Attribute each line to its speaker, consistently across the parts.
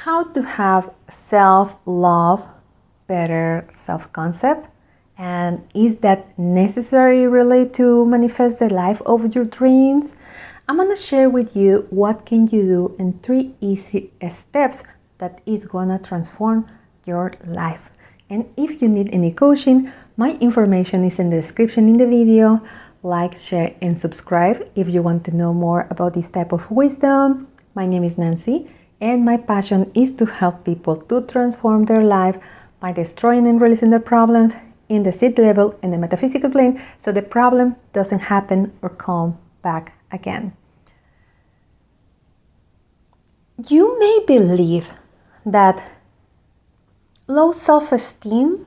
Speaker 1: how to have self-love, better self-concept, and is that necessary really to manifest the life of your dreams? I'm gonna share with you what can you do in 3 easy steps that is gonna transform your life. And if you need any coaching, my information is in the description in the video. Like, share, and subscribe if you want to know more about this type of wisdom. My name is Nancy, and my passion is to help people to transform their life by destroying and releasing their problems in the seed level and the metaphysical plane, so the problem doesn't happen or come back again. You may believe that low self-esteem,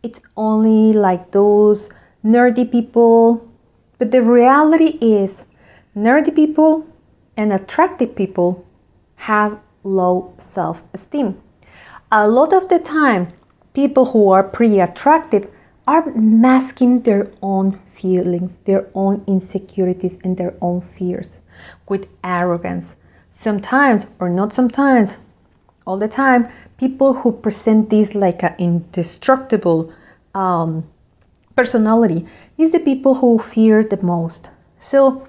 Speaker 1: it's only like those nerdy people, but the reality is nerdy people and attractive people have low self-esteem. A lot of the time, people who are pretty attractive are masking their own feelings, their own insecurities, and their own fears with arrogance. Sometimes, or not sometimes, all the time, people who present this like an indestructible personality is the people who fear the most. So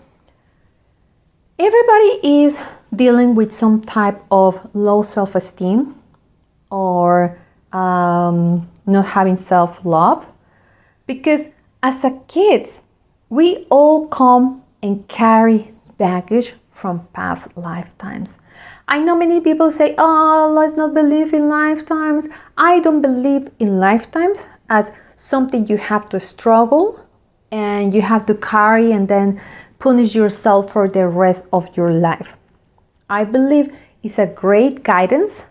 Speaker 1: everybody is dealing with some type of low self-esteem or not having self-love, because as a kids, we all come and carry baggage from past lifetimes. I know many people say, oh, let's not believe in lifetimes. I don't believe in lifetimes as something you have to struggle and you have to carry and then punish yourself for the rest of your life. I believe it's a great guidance,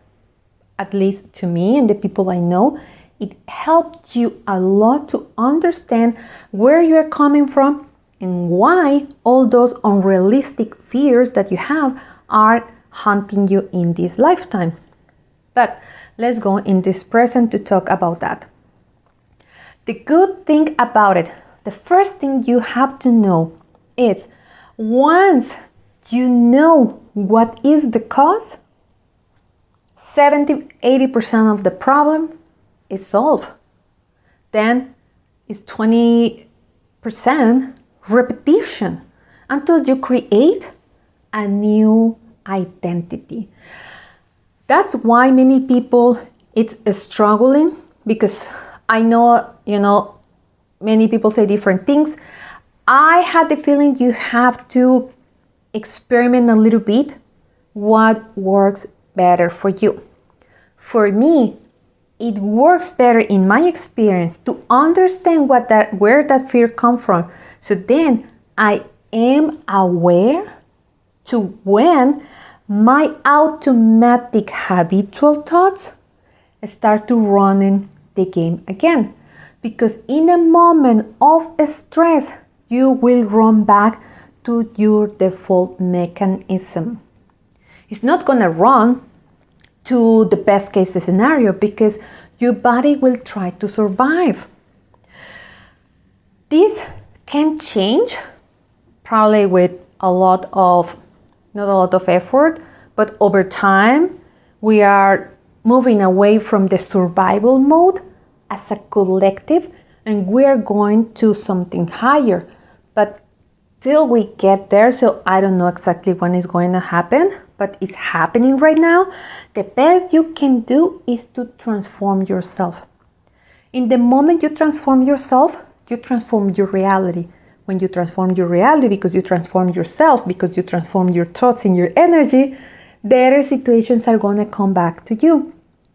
Speaker 1: at least to me and the people I know. It helped you a lot to understand where you're coming from and why all those unrealistic fears that you have are haunting you in this lifetime. But let's go in this present to talk about that. The good thing about it, the first thing you have to know is once you know what is the cause, 70-80% of the problem is solved. Then it's 20% repetition until you create a new identity. That's why many people it's struggling, because I know, many people say different things. I had the feeling you have to experiment a little bit what works better for you. For me, it works better in my experience to understand where that fear comes from. So then I am aware to when my automatic habitual thoughts start to running the game again. Because in a moment of stress, you will run back to your default mechanism. It's not gonna run to the best case scenario because your body will try to survive. This can change probably with not a lot of effort, but over time we are moving away from the survival mode as a collective and we are going to something higher. But till we get there, so I don't know exactly when it's going to happen, but it's happening right now. The best you can do is to transform yourself. In the moment you transform yourself, you transform your reality. When you transform your reality, because you transform yourself, because you transform your thoughts and your energy, better situations are going to come back to you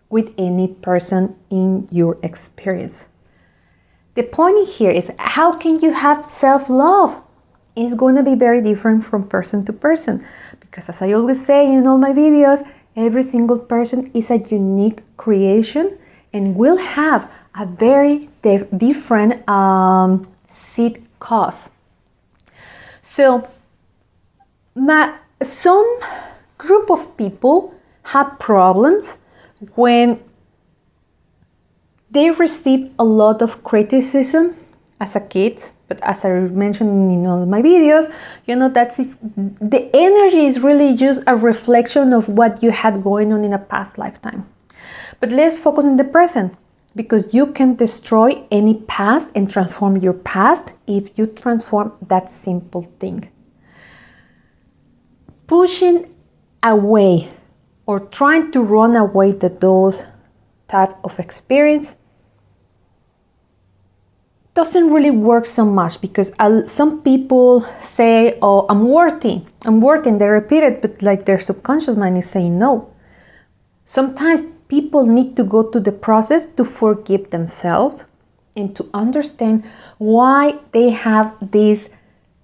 Speaker 1: with any person in your experience. The point here is, how can you have self-love? It's going to be very different from person to person, because as I always say in all my videos, every single person is a unique creation and will have a very different seed cause. So some group of people have problems when they receive a lot of criticism as a kid, But as I mentioned in all my videos, the energy is really just a reflection of what you had going on in a past lifetime. But let's focus on the present, because you can destroy any past and transform your past if you transform that simple thing. Pushing away or trying to run away to those type of experience doesn't really work so much, because some people say, oh, I'm worthy, they repeat it, but like their subconscious mind is saying no. Sometimes people need to go through the process to forgive themselves and to understand why they have this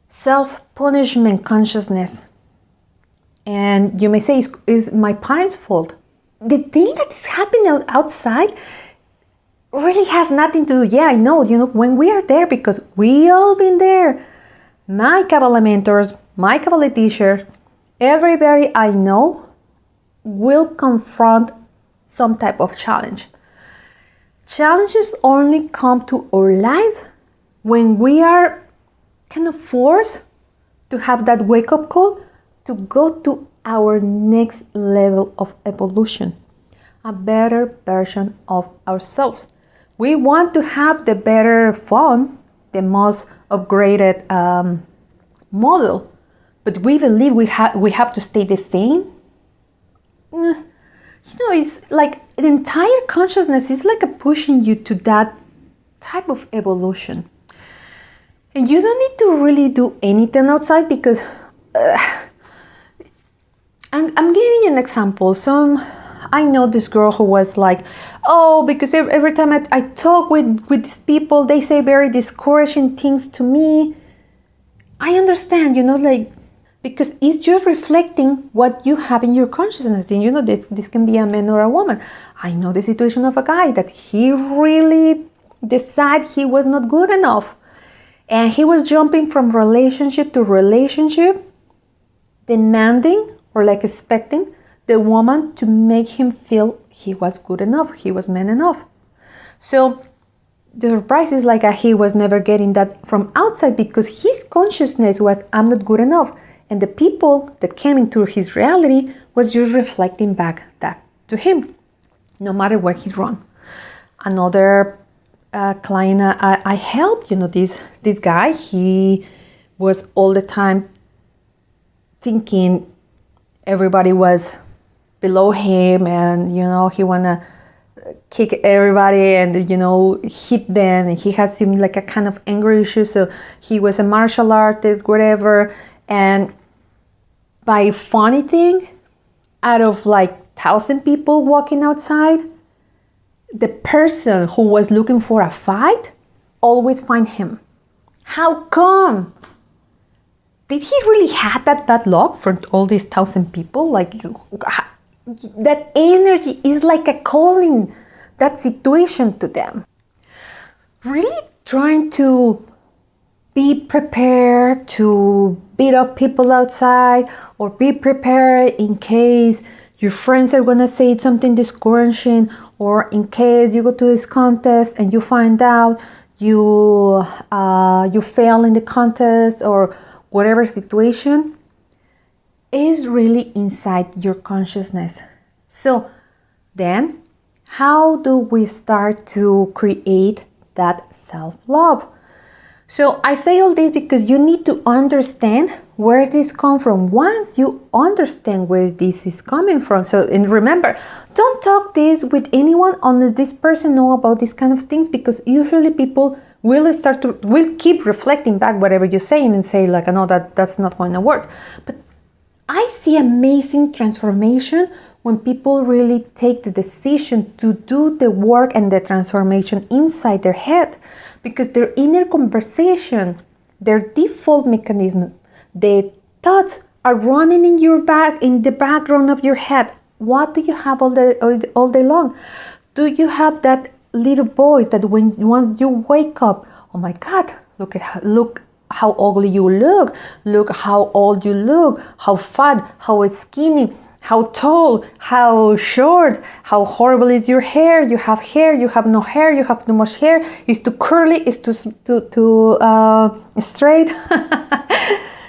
Speaker 1: self-punishment consciousness. And you may say, it's my parents' fault. The thing that is happening outside really has nothing to do. Yeah, I know, when we are there, because we all been there. My Kabbalah mentors, my Kabbalah teachers, everybody I know will confront some type of challenge. Challenges only come to our lives when we are kind of forced to have that wake-up call to go to our next level of evolution, a better version of ourselves. We want to have the better phone, the most upgraded model, but we believe we have to stay the same. It's like the entire consciousness is like a pushing you to that type of evolution. And you don't need to really do anything outside, because I'm giving you an example. I know this girl who was like, oh, because every time I talk with these people, they say very discouraging things to me. I understand, because it's just reflecting what you have in your consciousness. And this can be a man or a woman. I know the situation of a guy that he really decided he was not good enough. And he was jumping from relationship to relationship, demanding or like expecting the woman to make him feel he was good enough, he was man enough. So the surprise is like he was never getting that from outside, because his consciousness was, I'm not good enough. And the people that came into his reality was just reflecting back that to him, no matter where he's wrong. Another client I helped, this guy, he was all the time thinking everybody was below him, and he wanna kick everybody and hit them, and he had seemed like a kind of anger issue. So he was a martial artist, whatever. And by funny thing, out of like 1,000 people walking outside, the person who was looking for a fight always find him. How come? Did he really have that bad luck for all these 1,000 people? Like, that energy is like a calling that situation to them. Really trying to be prepared to beat up people outside, or be prepared in case your friends are gonna say something discouraging, or in case you go to this contest and you find out you fail in the contest, or whatever situation, is really inside your consciousness. So then, how do we start to create that self-love? So I say all this because you need to understand where this comes from. Once you understand where this is coming from, and remember, don't talk this with anyone unless this person know about these kind of things, because usually people will keep reflecting back whatever you're saying and say like, no, that's not going to work. But I see amazing transformation when people really take the decision to do the work and the transformation inside their head, because their inner conversation, their default mechanism, the thoughts are running in the background of your head. What do you have all day long? Do you have that little voice that once you wake up, oh my God, look how ugly you look how old you look, how fat, how skinny, how tall, how short, how horrible is your hair, you have no hair, you have too much hair, is too curly, is too straight.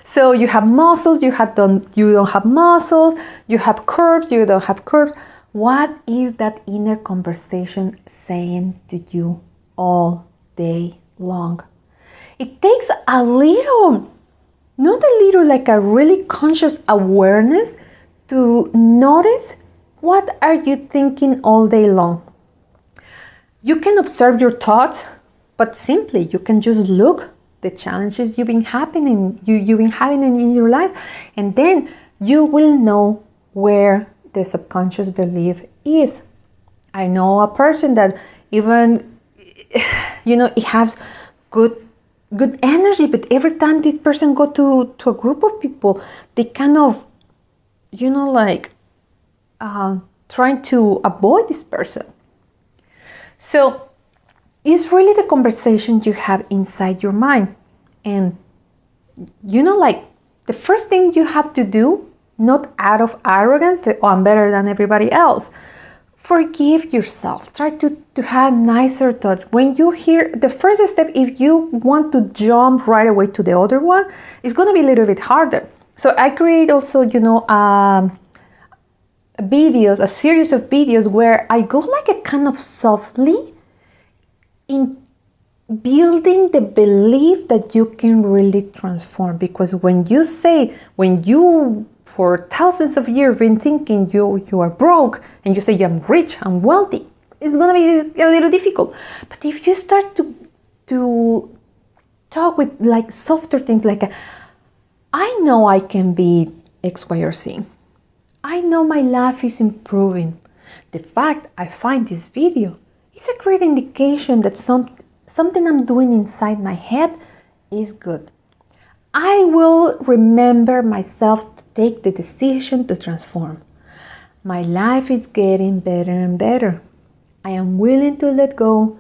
Speaker 1: So you have muscles, you don't have muscles, you have curves, you don't have curves. What is that inner conversation saying to you all day long? It takes a little, not a little, like a really conscious awareness to notice what are you thinking all day long. You can observe your thoughts, but simply you can just look the challenges you've been having in your life, and then you will know where the subconscious belief is. I know a person that even, it has good energy, but every time this person go to a group of people, they kind of, trying to avoid this person. So it's really the conversation you have inside your mind. And, the first thing you have to do, not out of arrogance, that, oh, I'm better than everybody else. Forgive yourself. Try to have nicer thoughts. When you hear the first step, if you want to jump right away to the other one, it's going to be a little bit harder. So I create also, videos, a series of videos where I go like a kind of softly in building the belief that you can really transform. Because when you for thousands of years been thinking you are broke and you say I'm rich, I'm wealthy, it's going to be a little difficult. But if you start to talk with like softer things, like I know I can be X, Y, or Z. I know my life is improving. The fact I find this video is a great indication that something I'm doing inside my head is good. I will remember myself to take the decision to transform. My life is getting better and better. I am willing to let go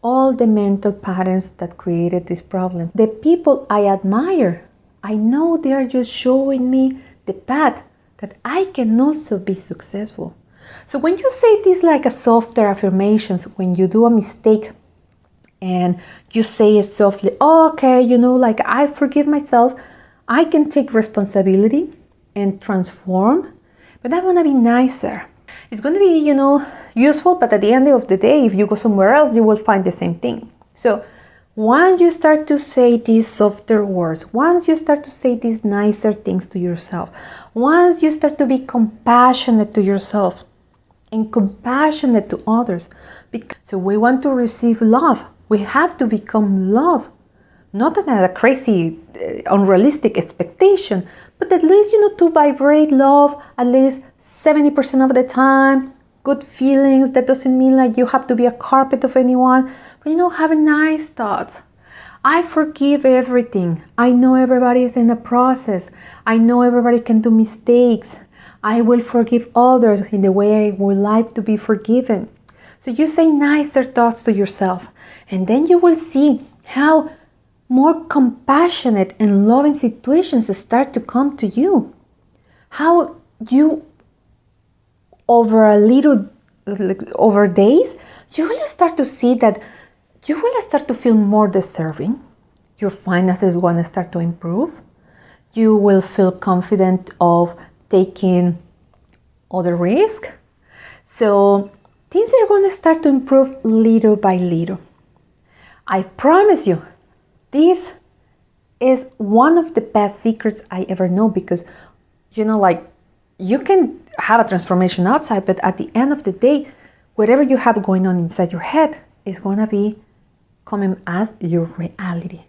Speaker 1: all the mental patterns that created this problem. The people I admire, I know they are just showing me the path that I can also be successful. So when you say this like a softer affirmations, when you do a mistake and you say it softly, oh, okay, I forgive myself, I can take responsibility and transform, but I want to be nicer. It's going to be, useful, but at the end of the day, if you go somewhere else, you will find the same thing. So once you start to say these softer words, once you start to say these nicer things to yourself, once you start to be compassionate to yourself and compassionate to others, so we want to receive love. We have to become love, not a crazy, unrealistic expectation, but at least, to vibrate love at least 70% of the time, good feelings. That doesn't mean like you have to be a carpet of anyone, but having nice thoughts. I forgive everything. I know everybody is in the process. I know everybody can do mistakes. I will forgive others in the way I would like to be forgiven. So you say nicer thoughts to yourself, and then you will see how more compassionate and loving situations start to come to you. How you, over days, you will start to see that you will start to feel more deserving. Your finances want to start to improve. You will feel confident of taking other risk. So things are going to start to improve little by little. I promise you, this is one of the best secrets I ever know, because, you can have a transformation outside, but at the end of the day, whatever you have going on inside your head is going to be coming as your reality.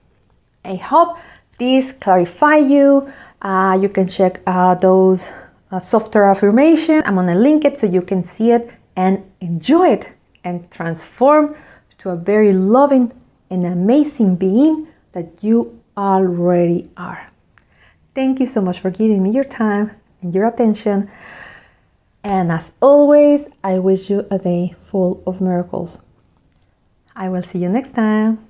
Speaker 1: I hope this clarify you. You can check those softer affirmations. I'm going to link it so you can see it and enjoy it and transform to a very loving and amazing being that you already are. Thank you so much for giving me your time and your attention. And as always, I wish you a day full of miracles. I will see you next time.